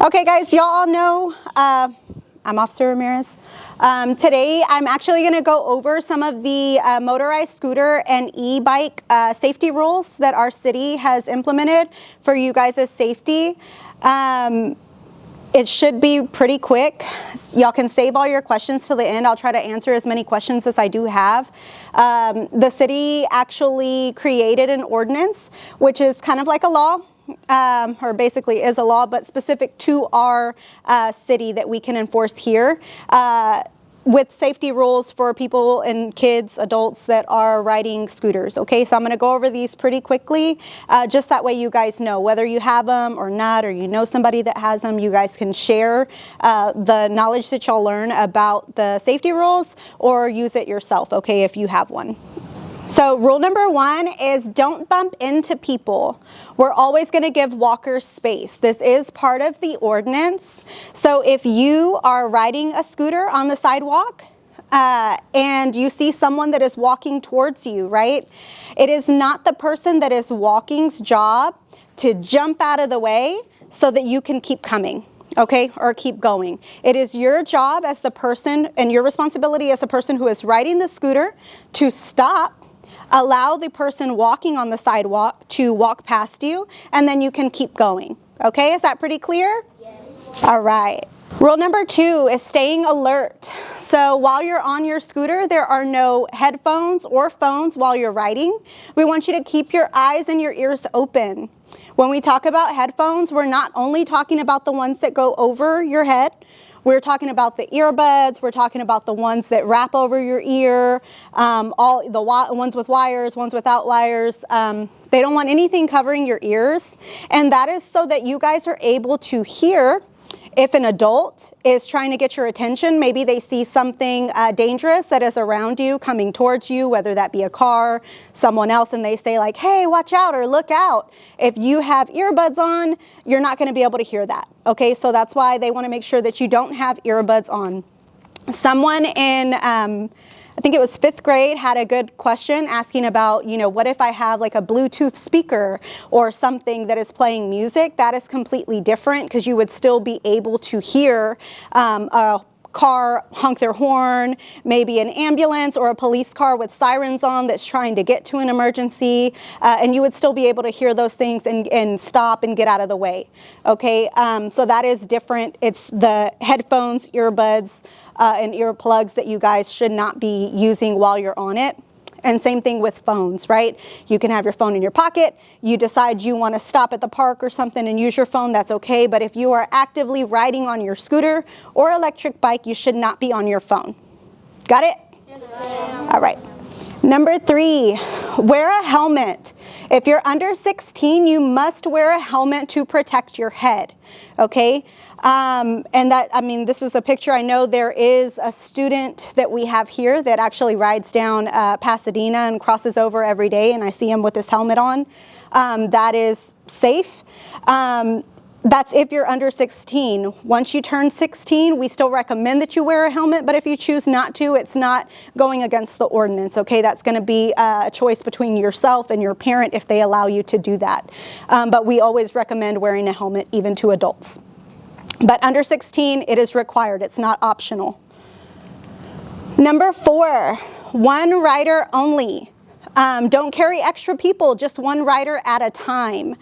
Okay, guys, y'all all know I'm Officer Ramirez. Today, I'm actually going to go over some of the motorized scooter and e-bike safety rules that our city has implemented for you guys' safety. It should be pretty quick. Y'all can save all your questions till the end. I'll try to answer as many questions as I do have. The city actually created an ordinance, which is kind of like a law. Or basically is a law, but specific to our city that we can enforce here with safety rules for people and kids, adults that are riding scooters. Okay, so I'm going to go over these pretty quickly, just that way you guys know whether you have them or not, or you know somebody that has them. You guys can share the knowledge that y'all learn about the safety rules or use it yourself, okay, if you have one. So rule number 1 is don't bump into people. We're always going to give walkers space. This is part of the ordinance. So if you are riding a scooter on the sidewalk and you see someone that is walking towards you, right? It is not the person that is walking's job to jump out of the way so that you can keep coming. Okay, or keep going. It is your job as the person and your responsibility as the person who is riding the scooter to stop, allow the person walking on the sidewalk to walk past you, and then you can keep going. Okay, is that pretty clear? Yes. All right. Rule number 2 is staying alert. So while you're on your scooter, there are no headphones or phones while you're riding. We want you to keep your eyes and your ears open. When we talk about headphones, we're not only talking about the ones that go over your head. We're talking about the earbuds. We're talking about the ones that wrap over your ear, all the ones with wires, ones without wires. They don't want anything covering your ears. And that is so that you guys are able to hear if an adult is trying to get your attention. Maybe they see something dangerous that is around you, coming towards you, whether that be a car, someone else, and they say like, hey, watch out or look out. If you have earbuds on, you're not going to be able to hear that. Okay, so that's why they want to make sure that you don't have earbuds on. Someone in I think it was 5th grade, had a good question asking about, what if I have like a Bluetooth speaker or something that is playing music? That is completely different because you would still be able to hear a car honk their horn, maybe an ambulance or a police car with sirens on that's trying to get to an emergency, and you would still be able to hear those things and stop and get out of the way. Okay, so that is different. It's the headphones, earbuds, and earplugs that you guys should not be using while you're on it. And same thing with phones, right? You can have your phone in your pocket. You decide you want to stop at the park or something and use your phone, that's okay. But if you are actively riding on your scooter or electric bike, you should not be on your phone. Got it? Yes, ma'am. All right. Number 3, wear a helmet. If you're under 16, you must wear a helmet to protect your head, okay? And this is a picture. I know there is a student that we have here that actually rides down Pasadena and crosses over every day, and I see him with his helmet on. That is safe. That's if you're under 16. Once you turn 16, we still recommend that you wear a helmet, but if you choose not to, it's not going against the ordinance, okay? That's going to be a choice between yourself and your parent if they allow you to do that. But we always recommend wearing a helmet even to adults. But under 16, it is required. It's not optional. Number 4, one rider only. Don't carry extra people, just one rider at a time.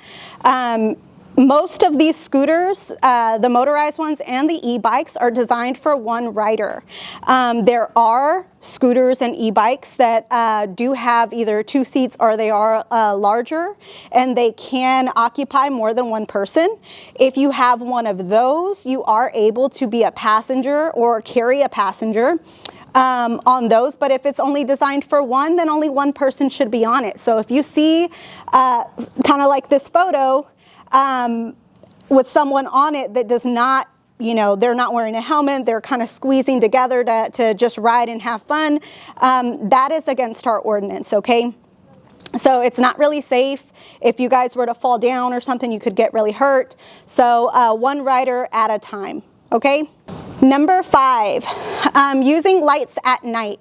Most of these scooters, the motorized ones and the e-bikes, are designed for one rider. There are scooters and e-bikes that do have either 2 seats or they are larger, and they can occupy more than one person. If you have one of those, you are able to be a passenger or carry a passenger on those, but if it's only designed for one, then only one person should be on it. So if you see kind of like this photo, with someone on it that does not, they're not wearing a helmet, they're kind of squeezing together to just ride and have fun, that is against our ordinance, okay? So it's not really safe. If you guys were to fall down or something, you could get really hurt. So one rider at a time, okay? Number 5, using lights at night.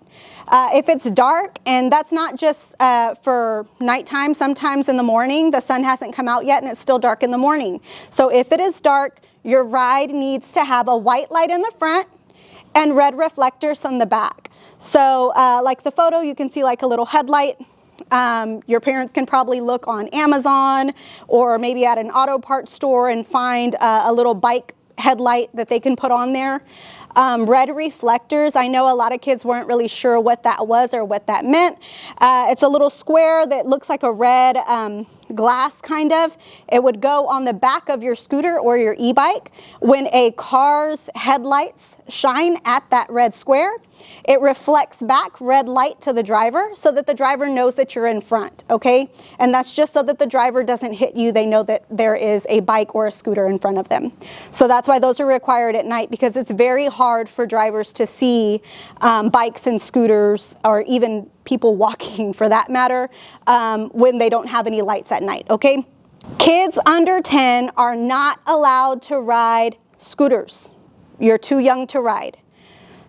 If it's dark, and that's not just for nighttime, sometimes in the morning, the sun hasn't come out yet and it's still dark in the morning. So if it is dark, your ride needs to have a white light in the front and red reflectors on the back. So like the photo, you can see like a little headlight. Your parents can probably look on Amazon or maybe at an auto parts store and find a little bike headlight that they can put on there. Red reflectors, I know a lot of kids weren't really sure what that was or what that meant. It's a little square that looks like a red glass kind of. It would go on the back of your scooter or your e-bike. When a car's headlights shine at that red square, it reflects back red light to the driver so that the driver knows that you're in front, okay? And that's just so that the driver doesn't hit you. They know that there is a bike or a scooter in front of them. So that's why those are required at night, because it's very hard for drivers to see bikes and scooters, or even people walking for that matter, when they don't have any lights at night, okay? Kids under 10 are not allowed to ride scooters. You're too young to ride.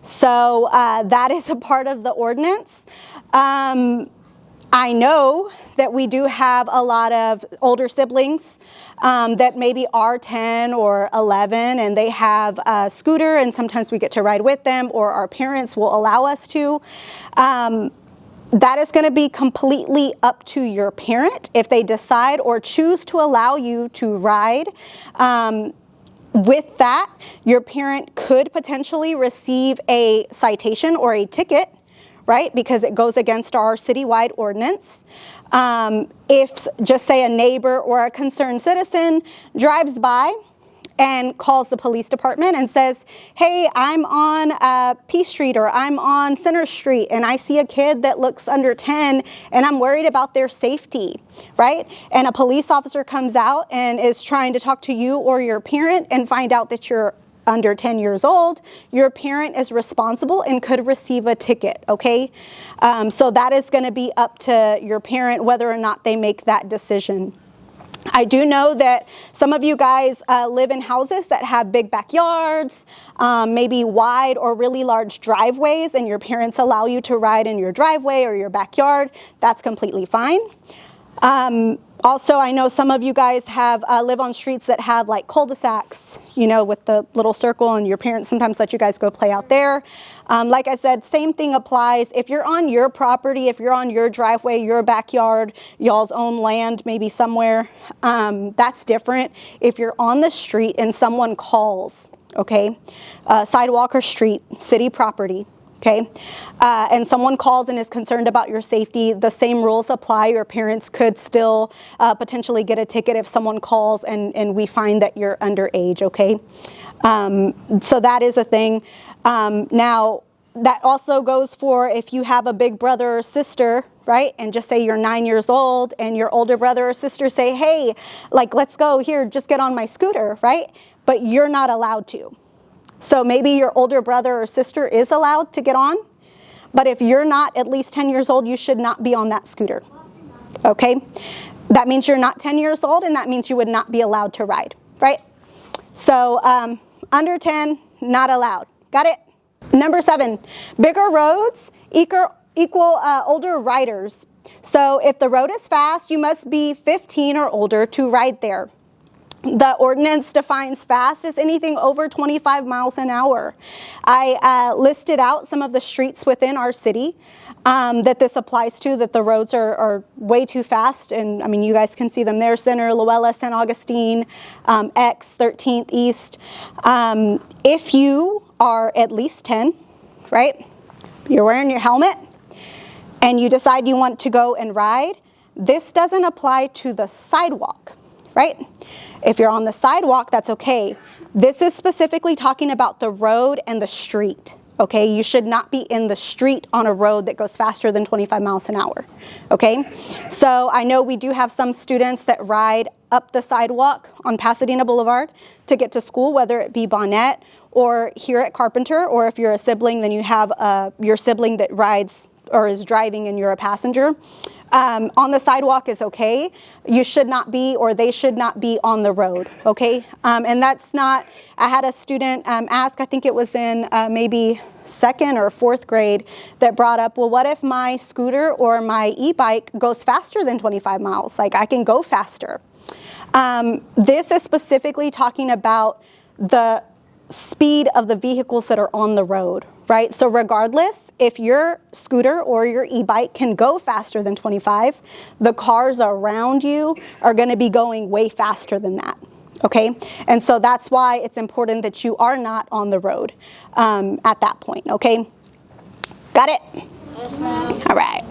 So that is a part of the ordinance. I know that we do have a lot of older siblings that maybe are 10 or 11 and they have a scooter, and sometimes we get to ride with them, or our parents will allow us to. That is going to be completely up to your parent if they decide or choose to allow you to ride. With that, your parent could potentially receive a citation or a ticket, right? Because it goes against our citywide ordinance. If, just say, a neighbor or a concerned citizen drives by and calls the police department and says, hey, I'm on P Street or I'm on Center Street and I see a kid that looks under 10 and I'm worried about their safety, right? And a police officer comes out and is trying to talk to you or your parent and find out that you're under 10 years old, your parent is responsible and could receive a ticket, okay? So that is going to be up to your parent whether or not they make that decision. I do know that some of you guys live in houses that have big backyards, maybe wide or really large driveways, and your parents allow you to ride in your driveway or your backyard. That's completely fine. Also, I know some of you guys have live on streets that have like cul-de-sacs, you know, with the little circle, and your parents sometimes let you guys go play out there. Like I said, same thing applies. If you're on your property, if you're on your driveway, your backyard, y'all's own land, maybe somewhere, that's different. If you're on the street and someone calls, okay, sidewalk or street, city property, okay, and someone calls and is concerned about your safety, the same rules apply. Your parents could still potentially get a ticket if someone calls and we find that you're underage, okay? So that is a thing. Now, that also goes for if you have a big brother or sister, right? And just say you're 9 years old and your older brother or sister say, hey, like, let's go here, just get on my scooter, right? But you're not allowed to. So maybe your older brother or sister is allowed to get on, but if you're not at least 10 years old, you should not be on that scooter, okay? That means you're not 10 years old, and that means you would not be allowed to ride, right? So under 10, not allowed. Got it? Number 7, bigger roads equal older riders. So if the road is fast, you must be 15 or older to ride there. The ordinance defines fast as anything over 25 miles an hour. I listed out some of the streets within our city that this applies to, that the roads are way too fast. And I mean, you guys can see them there: Center, Luella, San Augustine, X, 13th East. If you are at least 10, right, you're wearing your helmet, and you decide you want to go and ride, this doesn't apply to the sidewalk, right? If you're on the sidewalk, that's okay. This is specifically talking about the road and the street, okay? You should not be in the street on a road that goes faster than 25 miles an hour, okay? So I know we do have some students that ride up the sidewalk on Pasadena Boulevard to get to school, whether it be Bonnet or here at Carpenter, or if you're a sibling, then you have your sibling that rides or is driving and you're a passenger. On the sidewalk is okay. You should not be, or they should not be on the road, okay? And that's not, I had a student ask, I think it was in maybe 2nd or 4th grade, that brought up, well, what if my scooter or my e-bike goes faster than 25 miles? Like, I can go faster. This is specifically talking about the speed of the vehicles that are on the road, right? So regardless, if your scooter or your e-bike can go faster than 25, the cars around you are going to be going way faster than that, okay? And so that's why it's important that you are not on the road at that point, okay? Got it? Yes, ma'am. All right.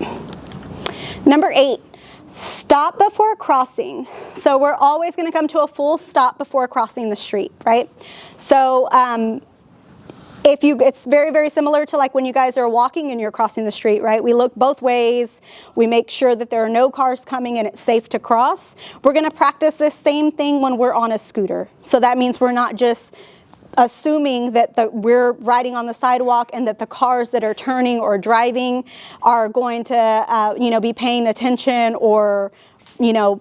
Number 8. Stop before crossing. So we're always going to come to a full stop before crossing the street, right? So it's very, very similar to like when you guys are walking and you're crossing the street, right? We look both ways. We make sure that there are no cars coming and it's safe to cross. We're going to practice this same thing when we're on a scooter. So that means we're not just assuming that we're riding on the sidewalk and that the cars that are turning or driving are going to, be paying attention or,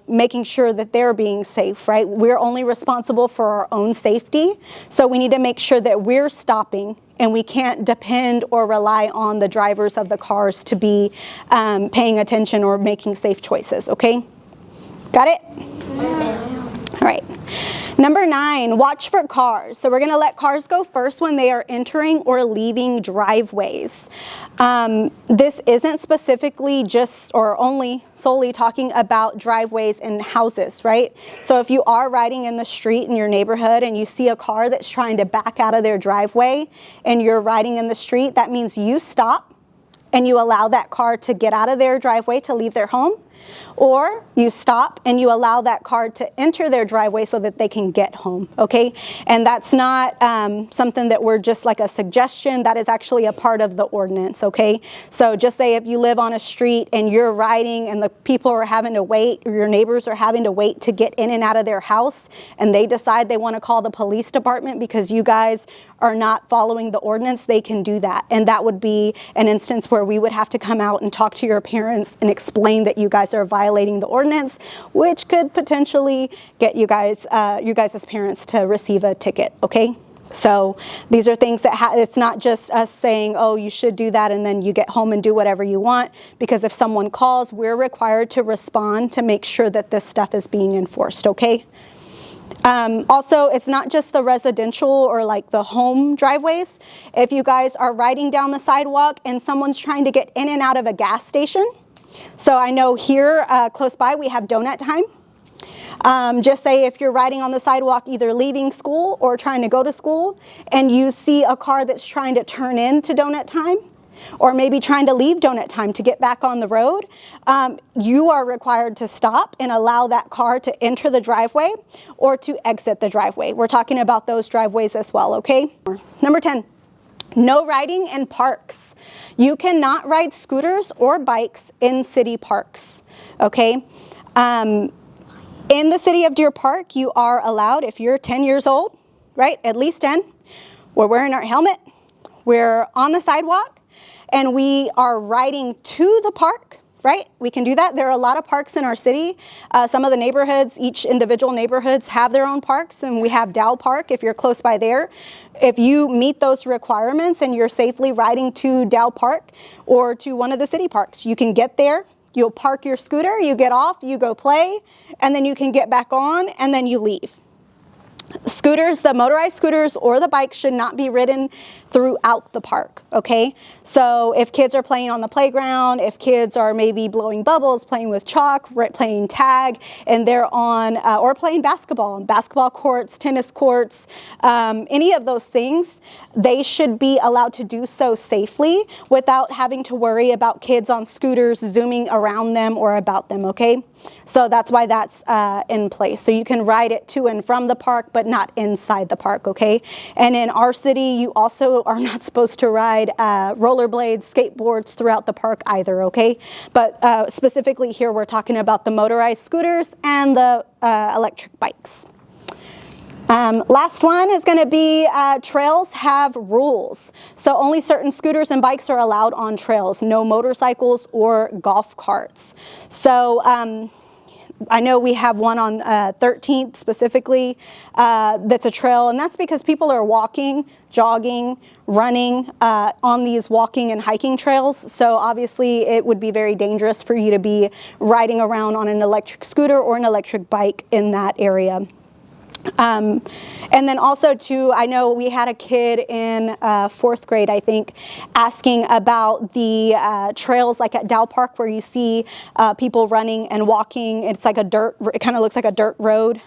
making sure that they're being safe, right? We're only responsible for our own safety. So we need to make sure that we're stopping, and we can't depend or rely on the drivers of the cars to be paying attention or making safe choices, okay? Got it? All right. Number 9, watch for cars. So we're going to let cars go first when they are entering or leaving driveways. This isn't specifically just or only solely talking about driveways and houses, right? So if you are riding in the street in your neighborhood and you see a car that's trying to back out of their driveway and you're riding in the street, that means you stop and you allow that car to get out of their driveway to leave their home. Or you stop and you allow that car to enter their driveway so that they can get home, okay? And that's not something that we're just like a suggestion. That is actually a part of the ordinance, okay? So just say if you live on a street and you're riding and the people are having to wait, or your neighbors are having to wait to get in and out of their house, and they decide they want to call the police department because you guys are not following the ordinance, they can do that. And that would be an instance where we would have to come out and talk to your parents and explain that you guys are violating the ordinance, which could potentially get you guys as parents to receive a ticket, okay? So these are things that it's not just us saying, oh, you should do that, and then you get home and do whatever you want, because if someone calls, we're required to respond to make sure that this stuff is being enforced, okay? Also, it's not just the residential or like the home driveways. If you guys are riding down the sidewalk and someone's trying to get in and out of a gas station, so I know here close by we have donut time. Just say if you're riding on the sidewalk either leaving school or trying to go to school and you see a car that's trying to turn into donut time, or maybe trying to leave donut time to get back on the road, you are required to stop and allow that car to enter the driveway or to exit the driveway. We're talking about those driveways as well, okay? Number 10, no riding in parks. You cannot ride scooters or bikes in city parks, okay? In the city of Deer Park, you are allowed, if you're 10 years old, right, at least 10, we're wearing our helmet, we're on the sidewalk, and we are riding to the park, right? We can do that. There are a lot of parks in our city. Some of the neighborhoods, each individual neighborhoods have their own parks, and we have Dow Park if you're close by there. If you meet those requirements and you're safely riding to Dow Park or to one of the city parks, you can get there, you'll park your scooter, you get off, you go play, and then you can get back on, and then you leave. Scooters, the motorized scooters or the bikes should not be ridden throughout the park, okay? So if kids are playing on the playground, if kids are maybe blowing bubbles, playing with chalk, playing tag, and they're on, or playing basketball courts, tennis courts, any of those things, they should be allowed to do so safely without having to worry about kids on scooters zooming around them or about them, okay? So that's why that's in place. So you can ride it to and from the park, but not inside the park, okay? And in our city, you also are not supposed to ride rollerblades, skateboards throughout the park either, okay? But specifically here, we're talking about the motorized scooters and the electric bikes. Last one is going to be trails have rules. So only certain scooters and bikes are allowed on trails, no motorcycles or golf carts. So I know we have one on 13th specifically that's a trail, and that's because people are walking, jogging, running on these walking and hiking trails. So obviously it would be very dangerous for you to be riding around on an electric scooter or an electric bike in that area. And then also too, I know we had a kid in 4th grade, I think, asking about the trails like at Dow Park where you see people running and walking. It's like it kind of looks like a dirt road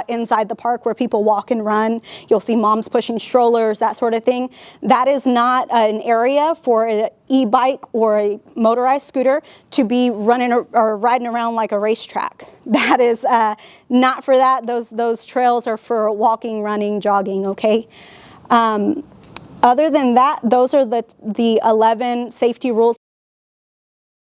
inside the park where people walk and run. You'll see moms pushing strollers, that sort of thing. That is not an area for an e-bike or a motorized scooter to be running or riding around like a racetrack. That is not for that. Those trails are for walking, running, jogging, okay? Other than that, those are the 11 safety rules